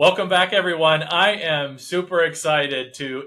Welcome back, everyone. I am super excited to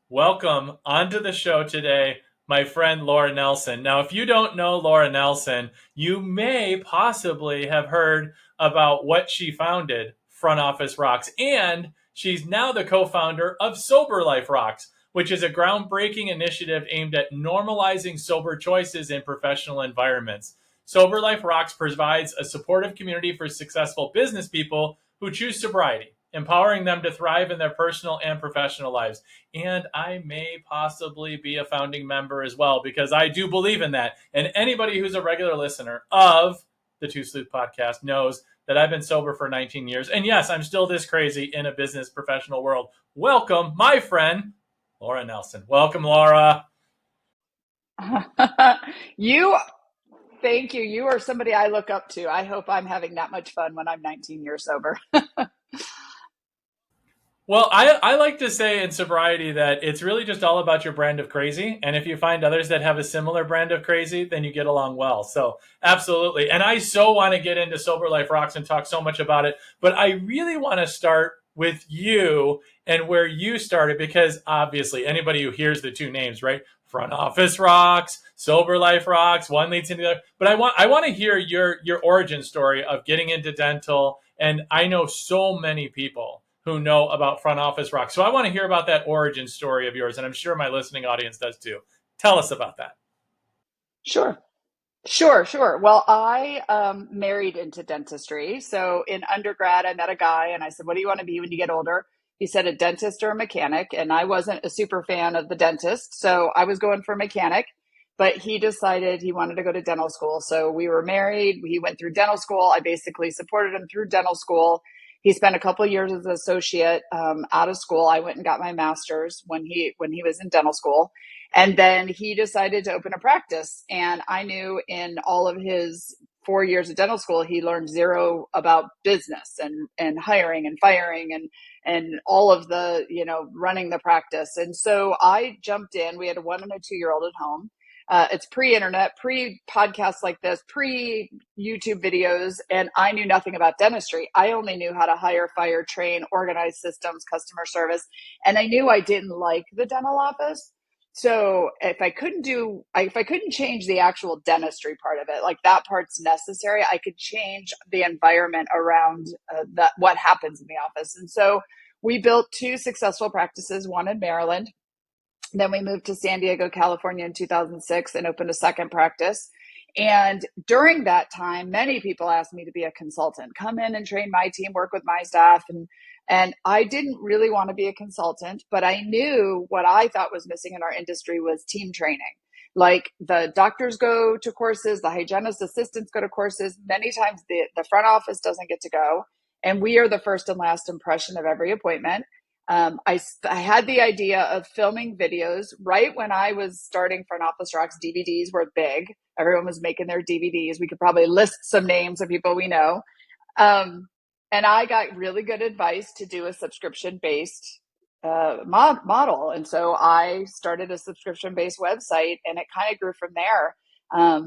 welcome onto the show today, my friend Laura Nelson. Now, if you don't know Laura Nelson, you may possibly have heard about what she founded, Front Office Rocks, and she's now the co-founder of Sober Life Rocks, which is a groundbreaking initiative aimed at normalizing sober choices in professional environments. Sober Life Rocks provides a supportive community for successful business people who choose sobriety, empowering them to thrive in their personal and professional lives. And I may possibly be a founding member as well, because I do believe in that. And anybody who's a regular listener of the Two Sleuth podcast knows that I've been sober for 19 years. And yes, I'm still this crazy in a business professional world. Welcome, my friend, Laura Nelson. Welcome, Laura. Thank you. You are somebody I look up to. I hope I'm having that much fun when I'm 19 years sober. Well, I like to say in sobriety that it's really just all about your brand of crazy. And if you find others that have a similar brand of crazy, then you get along well. So absolutely. And I so want to get into Sober Life Rocks and talk so much about it. But I really want to start with you and where you started, because obviously anybody who hears the two names, right? Front Office Rocks, Sober Life Rocks, one leads into the other. But I want to hear your origin story of getting into dental. And I know so many people who know about Front Office Rocks. So I want to hear about that origin story of yours, and I'm sure my listening audience does too. Tell us about that. Sure. Well, I married into dentistry. So in undergrad, I met a guy and I said, "What do you want to be when you get older?" He said, "A dentist or a mechanic." And I wasn't a super fan of the dentist. So I was going for mechanic, but he decided he wanted to go to dental school. So we were married. He went through dental school. I basically supported him through dental school. He spent a couple of years as an associate out of school. I went and got my master's when he was in dental school. And then he decided to open a practice. And I knew in all of his 4 years of dental school, he learned zero about business and hiring and firing and all of the, running the practice. And so I jumped in. We had a 1 and a 2-year-old at home. It's pre-internet, pre-podcasts like this, pre-YouTube videos, and I knew nothing about dentistry. I only knew how to hire, fire, train, organize systems, customer service, and I knew I didn't like the dental office. So if I couldn't change the actual dentistry part of it, like that part's necessary, I could change the environment around what happens in the office. And so we built 2 successful practices, one in Maryland. Then we moved to San Diego, California in 2006 and opened a second practice. And during that time, many people asked me to be a consultant, come in and train my team, work with my staff. And I didn't really want to be a consultant, but I knew what I thought was missing in our industry was team training. Like the doctors go to courses, the hygienist assistants go to courses. Many times the front office doesn't get to go. And we are the first and last impression of every appointment. I had the idea of filming videos right when I was starting Front Office Rocks. DVDs were big. Everyone was making their DVDs. We could probably list some names of people we know. And I got really good advice to do a subscription-based model. And so I started a subscription-based website, and it kind of grew from there.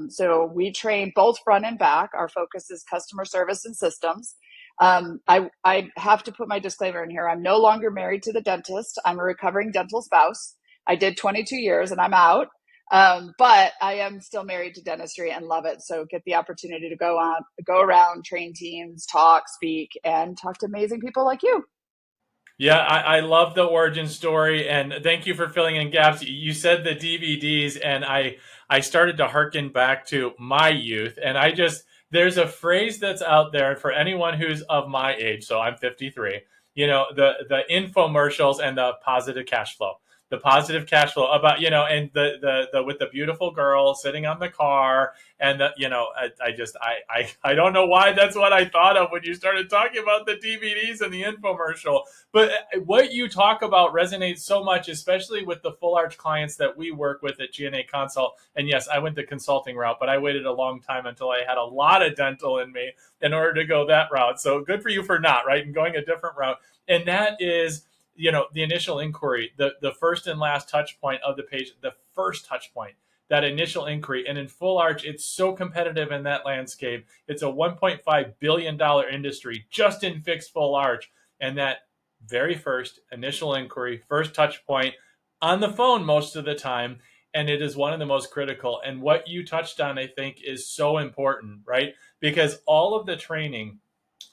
So we train both front and back. Our focus is customer service and systems. I have to put my disclaimer in here. I'm no longer married to the dentist. I'm a recovering dental spouse. I did 22 years and I'm out. But I am still married to dentistry and love it. So get the opportunity to go around, train teams, talk, speak, and talk to amazing people like you. Yeah, I love the origin story, and thank you for filling in gaps. You said the DVDs, and I started to hearken back to my youth, and there's a phrase that's out there for anyone who's of my age. So I'm 53. The infomercials and the positive cash flow. The positive cash flow about, and the with the beautiful girl sitting on the car, and I don't know why that's what I thought of when you started talking about the DVDs and the infomercial. But what you talk about resonates so much, especially with the full arch clients that we work with at G&A Consult. And yes, I went the consulting route, but I waited a long time until I had a lot of dental in me in order to go that route. So good for you for not, right? And going a different route. And that is, the initial inquiry, the first and last touch point of the page, the first touch point. that initial inquiry. And in full arch, it's so competitive in that landscape. It's a $1.5 billion industry just in fixed full arch. And that very first initial inquiry, first touch point on the phone most of the time. And it is one of the most critical. And what you touched on, I think, is so important, right? Because all of the training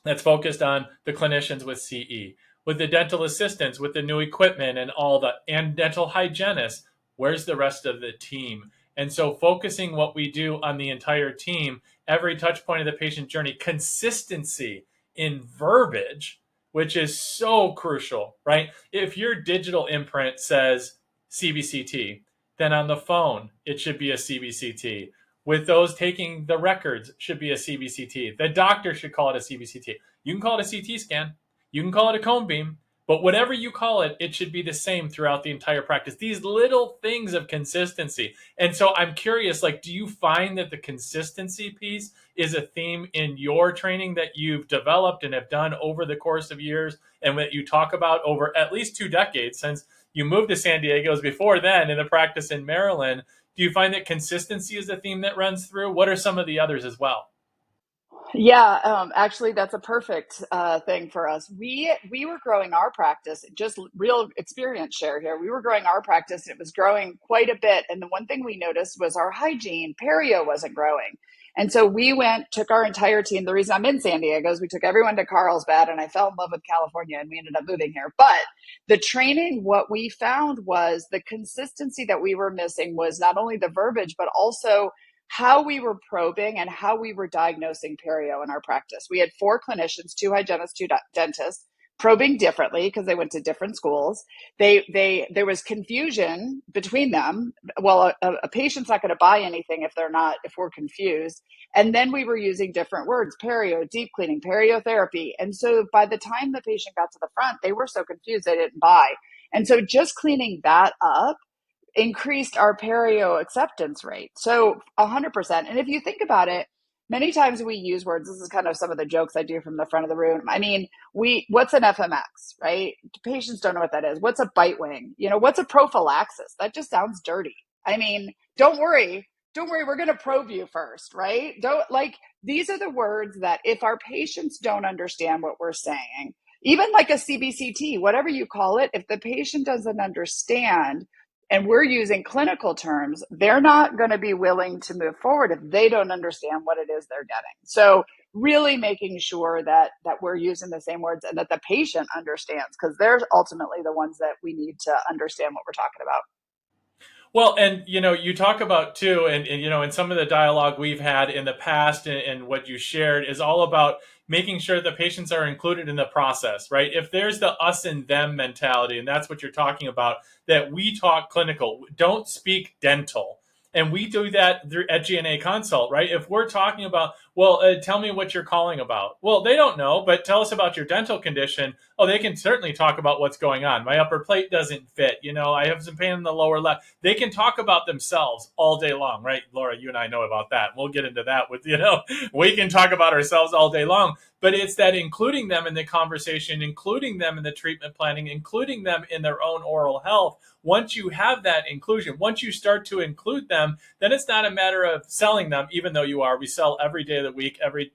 that's focused on the clinicians with CE, with the dental assistants, with the new equipment and all the, and dental hygienists, where's the rest of the team? And so focusing what we do on the entire team, every touch point of the patient journey, consistency in verbiage, which is so crucial, right? If your digital imprint says CBCT, then on the phone, it should be a CBCT. With those taking the records, should be a CBCT. The doctor should call it a CBCT. You can call it a CT scan. You can call it a cone beam. But whatever you call it, it should be the same throughout the entire practice. These little things of consistency. And so I'm curious, like, do you find that the consistency piece is a theme in your training that you've developed and have done over the course of years and that you talk about over at least 2 decades since you moved to San Diego? Before then in the practice in Maryland, do you find that consistency is a theme that runs through? What are some of the others as well? Yeah, actually, that's a perfect thing for us. We were growing our practice, just real experience share here. We were growing our practice, and it was growing quite a bit. And the one thing we noticed was our hygiene, perio wasn't growing. And so we went, took our entire team. The reason I'm in San Diego is we took everyone to Carlsbad, and I fell in love with California, and we ended up moving here. But the training, what we found was the consistency that we were missing was not only the verbiage, but also how we were probing and how we were diagnosing perio in our practice. We had 4 clinicians, 2 hygienists, 2 dentists, probing differently because they went to different schools. There was confusion between them. Well, a patient's not going to buy anything if we're confused. And then we were using different words: perio, deep cleaning, periotherapy. And so by the time the patient got to the front, they were so confused they didn't buy. And so just cleaning that up increased our perio acceptance rate. So 100%. And if you think about it, many times we use words. This is kind of some of the jokes I do from the front of the room. I mean, what's an FMX, right? Patients don't know what that is. What's a bite wing? What's a prophylaxis? That just sounds dirty. I mean, don't worry. Don't worry. We're going to probe you first, right? These are the words that if our patients don't understand what we're saying, even like a CBCT, whatever you call it, if the patient doesn't understand and we're using clinical terms, they're not going to be willing to move forward if they don't understand what it is they're getting. So really making sure that we're using the same words and that the patient understands, because they're ultimately the ones that we need to understand what we're talking about. Well, and you talk about too, and in some of the dialogue we've had in the past, and what you shared is all about making sure the patients are included in the process, right? If there's the us and them mentality, and that's what you're talking about, that we talk clinical, don't speak dental. And we do that through at GNA Consult, right? If we're talking about, well, tell me what you're calling about. Well, they don't know, but tell us about your dental condition. Oh, they can certainly talk about what's going on. My upper plate doesn't fit. I have some pain in the lower left. They can talk about themselves all day long, right? Laura, you and I know about that. We'll get into that with, we can talk about ourselves all day long, but it's that including them in the conversation, including them in the treatment planning, including them in their own oral health. Once you have that inclusion, once you start to include them, then it's not a matter of selling them, even though we sell every day of the week, every,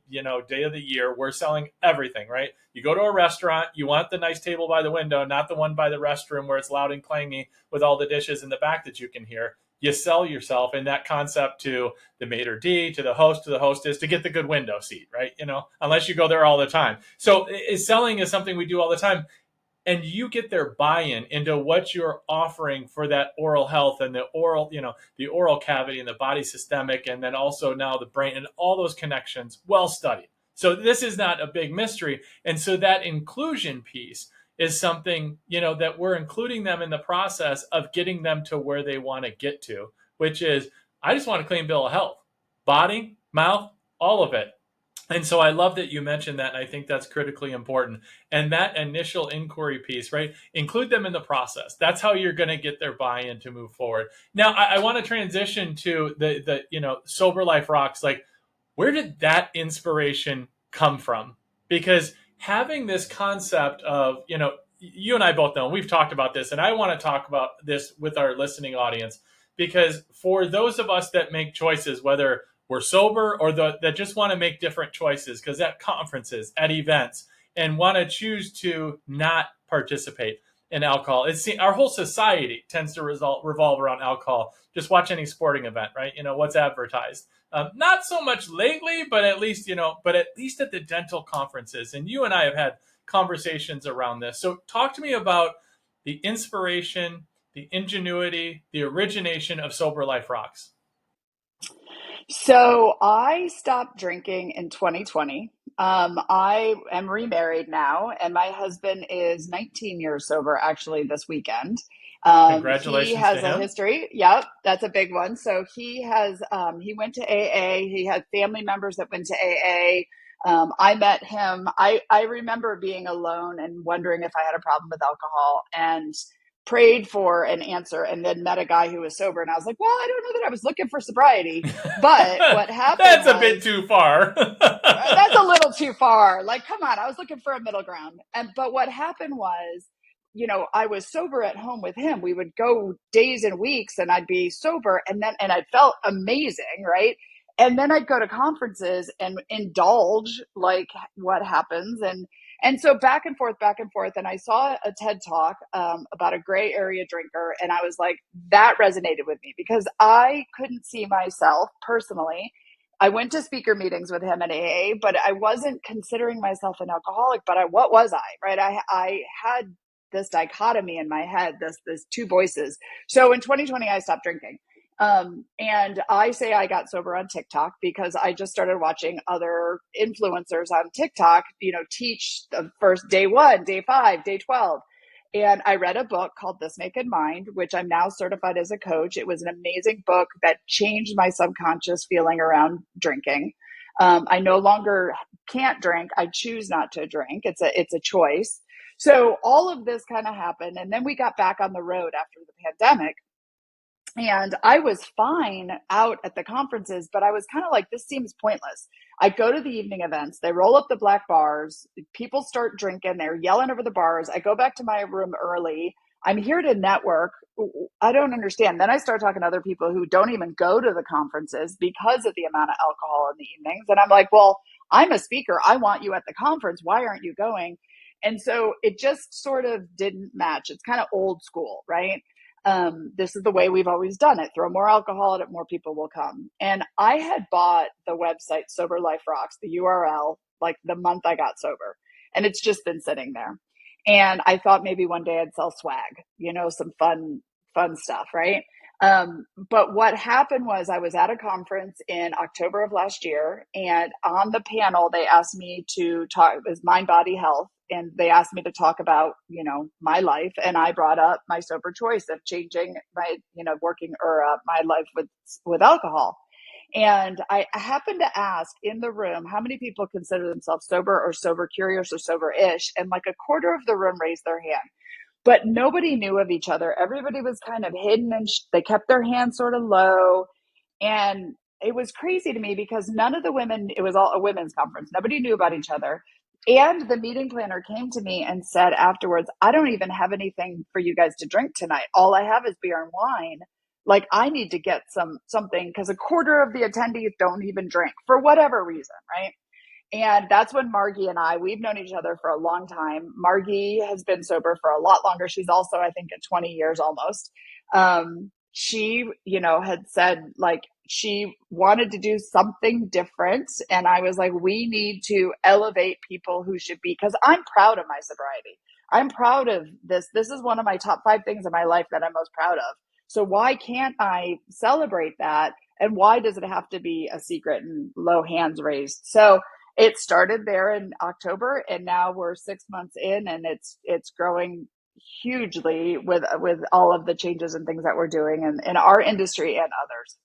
day of the year. We're selling everything, right? You go to a restaurant, you want the nice table by the window, not the one by the restroom where it's loud and clangy with all the dishes in the back that you can hear. You sell yourself in that concept to the maitre d', to the host, to the hostess, to get the good window seat, right? Unless you go there all the time. So selling is something we do all the time. And you get their buy-in into what you're offering for that oral health and the oral cavity and the body systemic, and then also now the brain and all those connections, well studied. So this is not a big mystery. And so that inclusion piece is something, that we're including them in the process of getting them to where they want to get to, which is, I just want a clean bill of health, body, mouth, all of it. And so I love that you mentioned that. And I think that's critically important. And that initial inquiry piece, right? Include them in the process. That's how you're going to get their buy-in to move forward. Now, I want to transition to the Sober Life Rocks. Like, where did that inspiration come from? Because having this concept of, you and I both know, we've talked about this, and I want to talk about this with our listening audience. because for those of us that make choices, whether we're sober or that just want to make different choices, because at conferences, at events, and want to choose to not participate in alcohol. It's our whole society tends to revolve around alcohol. Just watch any sporting event, right? What's advertised. Not so much lately, but at least at the dental conferences. And you and I have had conversations around this. So talk to me about the inspiration, the ingenuity, the origination of Sober Life Rocks. So I stopped drinking in 2020. I am remarried now, and my husband is 19 years sober actually this weekend. He Congratulations to has a him. history. Yep, that's a big one. So he went to AA. He had family members that went to AA. I met him. I remember being alone and wondering if I had a problem with alcohol, and prayed for an answer, and then met a guy who was sober. And I was like, well, I don't know that I was looking for sobriety. But what happened That's a bit was, too far. that's a little too far. Like, come on, I was looking for a middle ground. But what happened was, I was sober at home with him. We would go days and weeks, and I'd be sober, and I felt amazing, right? And then I'd go to conferences and indulge, like what happens, and so back and forth. And I saw a TED talk about a gray area drinker, and I was like, that resonated with me because I couldn't see myself personally. I went to speaker meetings with him at AA, but I wasn't considering myself an alcoholic. But what was I? Right? I had this dichotomy in my head, this two voices. So in 2020, I stopped drinking. And I say I got sober on TikTok because I just started watching other influencers on TikTok, teach the first day 1, day 5, day 12. And I read a book called This Naked Mind, which I'm now certified as a coach. It was an amazing book that changed my subconscious feeling around drinking. I no longer can't drink. I choose not to drink. It's a choice. So all of this kind of happened. And then we got back on the road after the pandemic. And I was fine out at the conferences, but I was kind of like, this seems pointless. I go to the evening events, they roll up the black bars, people start drinking, they're yelling over the bars. I go back to my room early. I'm here to network. I don't understand. Then I start talking to other people who don't even go to the conferences because of the amount of alcohol in the evenings. And I'm like, well, I'm a speaker. I want you at the conference. Why aren't you going? And so it just sort of didn't match. It's kind of old school, right? This is the way we've always done it. Throw more alcohol at it, more people will come. And I had bought the website Sober Life Rocks, the URL, like the month I got sober. And it's just been sitting there. And I thought maybe one day I'd sell swag, some fun stuff, right? But what happened was I was at a conference in October of last year, and on the panel, they asked me to talk, it was mind, body, health. And they asked me to talk about, my life. And I brought up my sober choice of changing my, working or my life with alcohol. And I happened to ask in the room, how many people consider themselves sober or sober curious or sober-ish? And like a quarter of the room raised their hand, but nobody knew of each other. Everybody was kind of hidden, and they kept their hands sort of low. And it was crazy to me because none of the women, it was all a women's conference. Nobody knew about each other. And the meeting planner came to me and said afterwards, I don't even have anything for you guys to drink tonight. All I have is beer and wine. Like, I need to get something because a quarter of the attendees don't even drink for whatever reason, right? And that's when Margie and we've known each other for a long time. Margie has been sober for a lot longer. She's also, I think, at 20 years almost. She, had said like she wanted to do something different. And I was like, we need to elevate people who should be, because I'm proud of my sobriety. I'm proud of this. This is one of my top 5 things in my life that I'm most proud of. So why can't I celebrate that? And why does it have to be a secret and low hands raised? So it started there in October, and now we're 6 months in, and it's growing hugely with all of the changes and things that we're doing in our industry and others.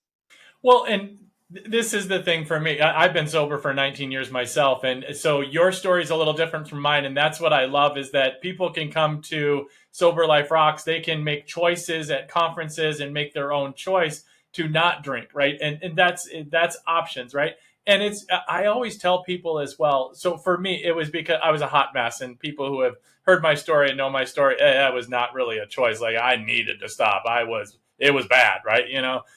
Well, and this is the thing for me. I've been sober for 19 years myself, and so your story is a little different from mine, and that's what I love is that people can come to Sober Life Rocks. They can make choices at conferences and make their own choice to not drink, right? And that's options, right? And I always tell people as well. So for me, it was because I was a hot mess, and people who have heard my story and know my story, that was not really a choice. Like, I needed to stop. it was bad, right?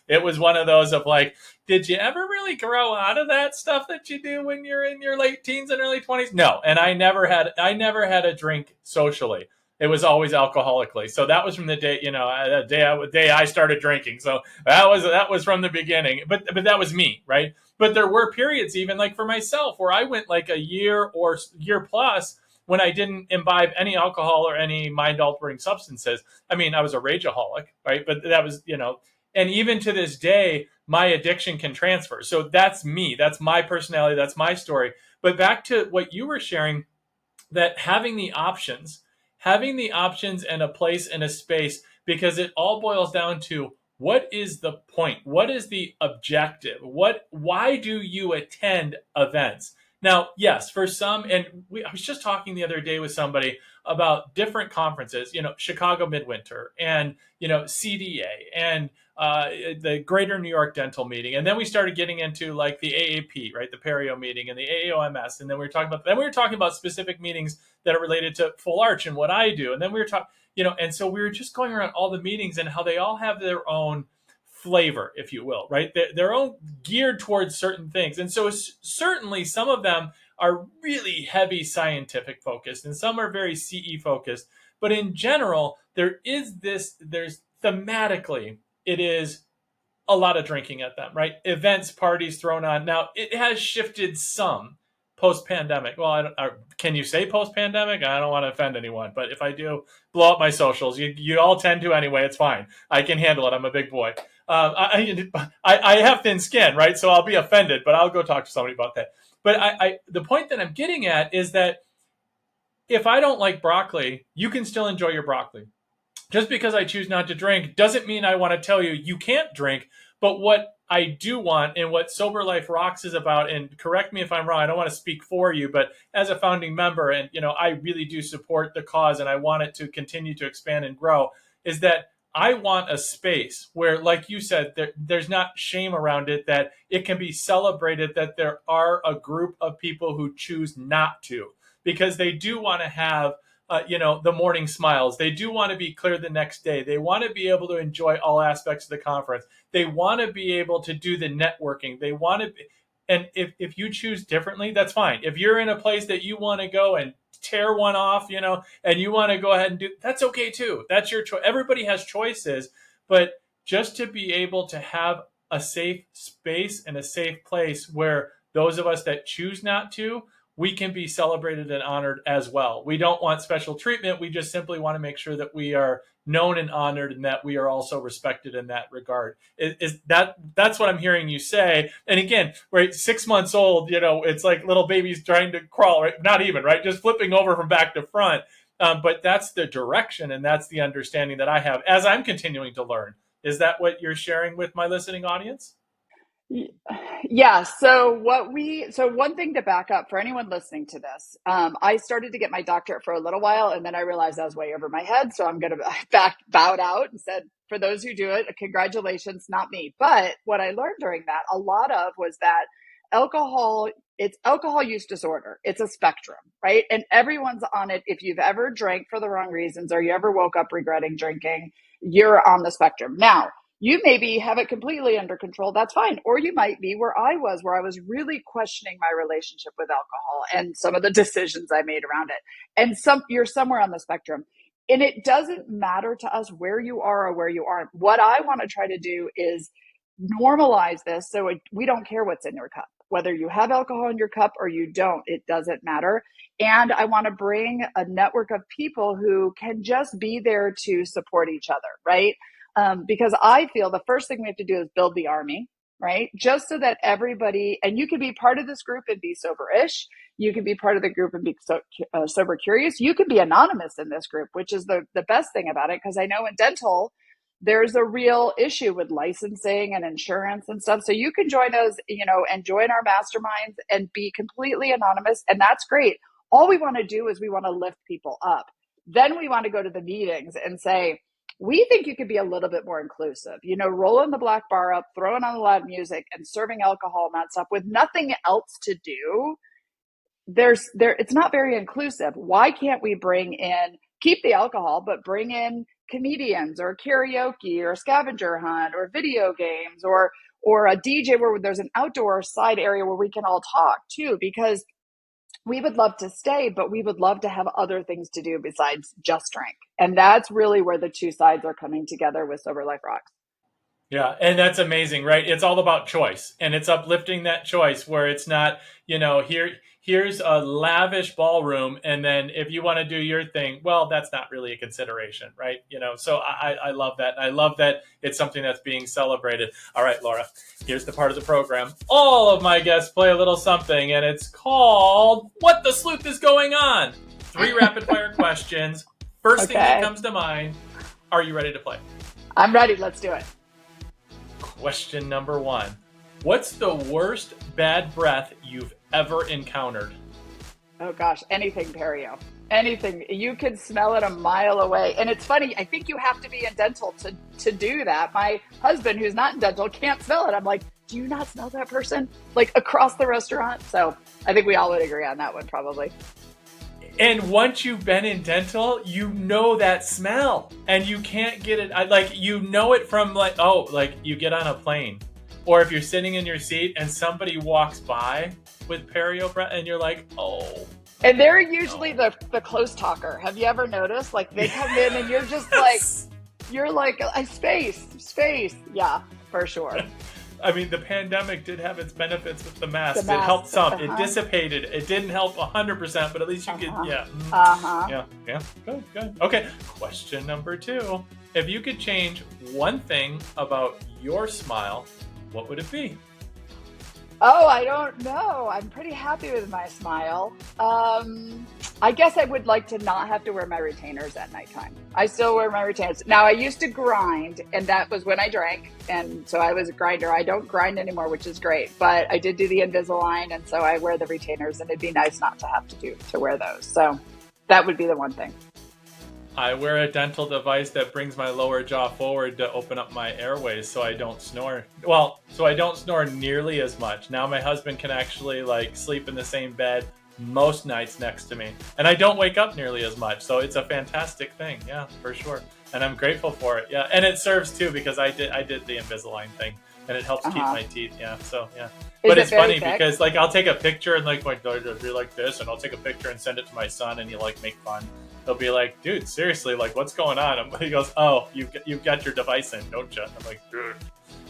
It was one of those of like, did you ever really grow out of that stuff that you do when you're in your late teens and early 20s? No. And I never had a drink socially. It was always alcoholically. So that was from the day, the day I started drinking. So that was from the beginning. But that was me, right? But there were periods, even like for myself, where I went like a year or year plus when I didn't imbibe any alcohol or any mind altering substances. I mean, I was a rageaholic, right? But that was, and even to this day, my addiction can transfer. So that's me. That's my personality. That's my story. But back to what you were sharing, that having the options and a place and a space, because it all boils down to what is the point? What is the objective? Why do you attend events? Now, yes, for some, and I was just talking the other day with somebody about different conferences, Chicago Midwinter and, CDA and the Greater New York Dental Meeting. And then we started getting into like the AAP, right? The Perio meeting and the AAOMS. And then we were talking about specific meetings that are related to Full Arch and what I do. And then we were talking, and so we were just going around all the meetings and how they all have their own flavor, if you will, right? Their own geared towards certain things. And so certainly some of them are really heavy scientific focused and some are very CE focused. But in general, there's thematically, it is a lot of drinking at them, right? Events, parties thrown on. Now, it has shifted some post pandemic. Well, can you say post pandemic? I don't want to offend anyone, but if I do, blow up my socials. You all tend to anyway. It's fine. I can handle it. I'm a big boy. I have thin skin, right? So I'll be offended, but I'll go talk to somebody about that. But the point that I'm getting at is that if I don't like broccoli, you can still enjoy your broccoli. Just because I choose not to drink doesn't mean I want to tell you you can't drink. But what I do want, and what Sober Life Rocks is about, and correct me if I'm wrong, I don't want to speak for you, but as a founding member, and I really do support the cause and I want it to continue to expand and grow, is that I want a space where, like you said, there's not shame around it, that it can be celebrated that there are a group of people who choose not to, because they do want to have the morning smiles. They do want to be clear the next day. They want to be able to enjoy all aspects of the conference. They want to be able to do the networking. They want to, and if you choose differently, that's fine. If you're in a place that you want to go and tear one off, and you want to go ahead and do, that's okay too. That's your choice. Everybody has choices, but just to be able to have a safe space and a safe place where those of us that choose not to, we can be celebrated and honored as well. We don't want special treatment. We just simply want to make sure that we are known and honored, and that we are also respected in that regard. That's what I'm hearing you say? And again, right, 6 months old, it's like little babies trying to crawl, right? Not even, right? Just flipping over from back to front. But that's the direction, and that's the understanding that I have as I'm continuing to learn. Is that what you're sharing with my listening audience? Yeah. So one thing to back up for anyone listening to this, I started to get my doctorate for a little while, and then I realized I was way over my head. So I'm going to bowed out and said, for those who do it, congratulations, not me. But what I learned during that a lot of was that alcohol, it's alcohol use disorder. It's a spectrum, right? And everyone's on it. If you've ever drank for the wrong reasons or you ever woke up regretting drinking, you're on the spectrum. Now, you maybe have it completely under control. That's fine. Or you might be where I was really questioning my relationship with alcohol and some of the decisions I made around it. And you're somewhere on the spectrum. And it doesn't matter to us where you are or where you aren't. What I want to try to do is normalize this so we don't care what's in your cup. Whether you have alcohol in your cup or you don't, it doesn't matter. And I want to bring a network of people who can just be there to support each other, right? Because I feel the first thing we have to do is build the army, right? Just so that everybody, and you can be part of this group and be sober-ish. You can be part of the group and be sober curious. You can be anonymous in this group, which is the best thing about it. Because I know in dental, there's a real issue with licensing and insurance and stuff. So you can join us, and join our masterminds and be completely anonymous. And that's great. All we want to do is we want to lift people up. Then we want to go to the meetings and say, we think you could be a little bit more inclusive, rolling the black bar up, throwing on the loud music and serving alcohol and that stuff with nothing else to do. It's not very inclusive. Why can't we keep the alcohol, but bring in comedians or karaoke or a scavenger hunt or video games or a DJ where there's an outdoor side area where we can all talk too, because we would love to stay, but we would love to have other things to do besides just drink. And that's really where the two sides are coming together with Sober Life Rocks. Yeah, and that's amazing, right? It's all about choice, and it's uplifting that choice where it's not, here's a lavish ballroom, and then if you want to do your thing, well, that's not really a consideration, right? So I love that. I love that it's something that's being celebrated. All right, Laura, here's the part of the program. All of my guests play a little something, and it's called What the Sleuth is Going On? 3 rapid fire questions. First thing that comes to mind. Are you ready to play? I'm ready. Let's do it. Question number 1. What's the worst bad breath you've ever encountered? Oh gosh, anything perio. Anything. You could smell it a mile away. And it's funny, I think you have to be in dental to do that. My husband, who's not in dental, can't smell it. I'm like, do you not smell that person? Like across the restaurant? So I think we all would agree on that one probably. And once you've been in dental, you know that smell, and you can't get it. You know it from you get on a plane, or if you're sitting in your seat and somebody walks by with perio breath, and you're like, oh. And they're usually the close talker. Have you ever noticed? Like they come in and you're just like, space. Yeah, for sure. I mean, the pandemic did have its benefits with the masks. It helped some. It dissipated. It didn't help 100%, but at least you could, Yeah. Good. Okay, question number 2. If you could change one thing about your smile, what would it be? Oh, I don't know. I'm pretty happy with my smile. I guess I would like to not have to wear my retainers at nighttime. I still wear my retainers. Now, I used to grind, and that was when I drank, and so I was a grinder. I don't grind anymore, which is great, but I did do the Invisalign, and so I wear the retainers, and it'd be nice not to have to wear those. So that would be the one thing. I wear a dental device that brings my lower jaw forward to open up my airways so I don't snore. Well, so I don't snore nearly as much. Now my husband can actually sleep in the same bed most nights next to me, and I don't wake up nearly as much. So it's a fantastic thing. Yeah, for sure. And I'm grateful for it. Yeah. And it serves too, because I did the Invisalign thing, and it helps keep my teeth. Yeah. So yeah. But it's funny because I'll take a picture and my daughter does be like this, and I'll take a picture and send it to my son, and he'll make fun. He'll be like, dude, seriously, what's going on? He goes, oh, you've got your device in, don't you? I'm like, dude.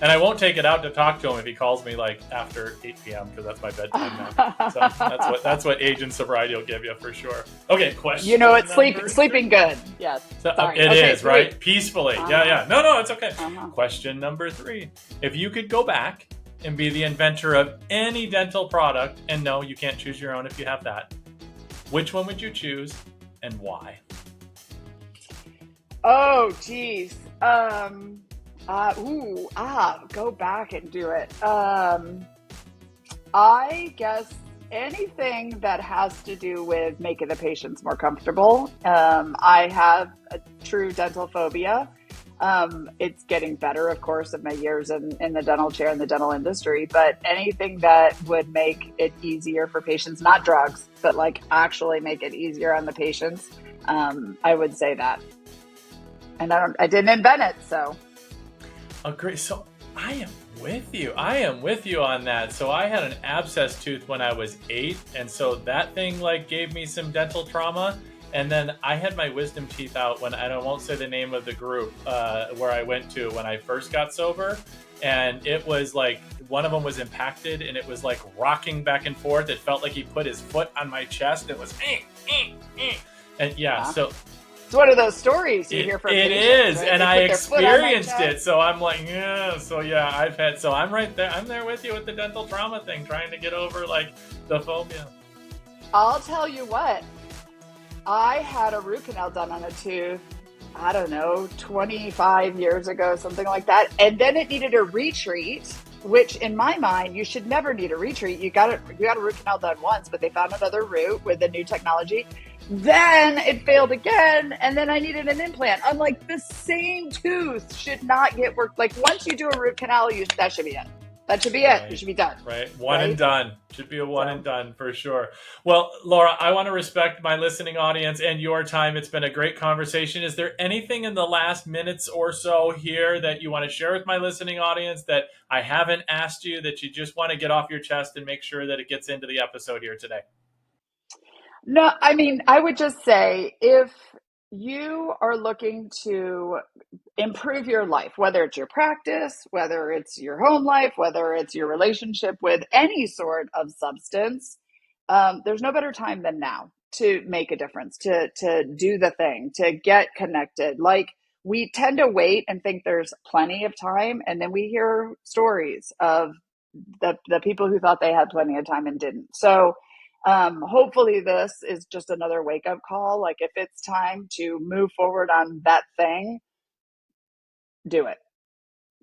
And I won't take it out to talk to him if he calls me after 8 p.m. because that's my bedtime now. So that's what age and sobriety will give you for sure. Okay, question. It's sleeping good. Yes. So, it is, right? Peacefully. Yeah. No, it's okay. Question number 3. If you could go back and be the inventor of any dental product, and no, you can't choose your own if you have that, which one would you choose and why? Oh, geez. Go back and do it. I guess anything that has to do with making the patients more comfortable. I have a true dental phobia. It's getting better, of course, of my years in the dental chair in the dental industry, but anything that would make it easier for patients, not drugs, but actually make it easier on the patients, I would say that. And I didn't invent it, so. Oh, great. So I am with you. I am with you on that. So I had an abscess tooth when I was 8, and so that thing gave me some dental trauma. And then I had my wisdom teeth out when, and I won't say the name of the group where I went to when I first got sober. And it was one of them was impacted, and it was rocking back and forth. It felt like he put his foot on my chest. It was, and yeah, so. It's one of those stories you hear from patients. It is, right? And I experienced it. So I'm yeah. So yeah, so I'm right there. I'm there with you with the dental trauma thing, trying to get over the phobia. I'll tell you what. I had a root canal done on a tooth, I don't know, 25 years ago, something like that. And then it needed a retreat, which in my mind, you should never need a retreat. You got a root canal done once, but they found another root with the new technology. Then it failed again, and then I needed an implant. I'm like, the same tooth should not get worked. Once you do a root canal, that should be it. That should be it. You Right. should be done. Right. One and Right. done. Should be a one and So, done for sure. Well, Laura, I want to respect my listening audience and your time. It's been a great conversation. Is there anything in the last minutes or so here that you want to share with my listening audience that I haven't asked you that you just want to get off your chest and make sure that it gets into the episode here today? no, I mean, I would just say if you are looking to improve your life, whether it's your practice, whether it's your home life, whether it's your relationship with any sort of substance, there's no better time than now to make a difference, to do the thing, to get connected. Like we tend to wait and think there's plenty of time, and then we hear stories of the people who thought they had plenty of time and didn't. So hopefully this is just another wake up call. Like if it's time to move forward on that thing, do it.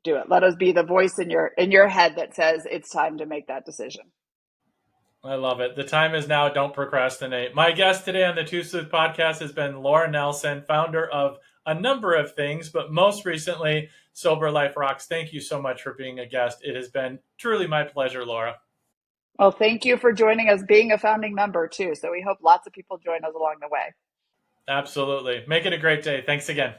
Do it. Let us be the voice in your head that says it's time to make that decision. I love it. The time is now. Don't procrastinate. My guest today on the Two Sleuth podcast has been Laura Nelson, founder of a number of things, but most recently, Sober Life Rocks. Thank you so much for being a guest. It has been truly my pleasure, Laura. Well, thank you for joining us, being a founding member too. So we hope lots of people join us along the way. Absolutely. Make it a great day. Thanks again.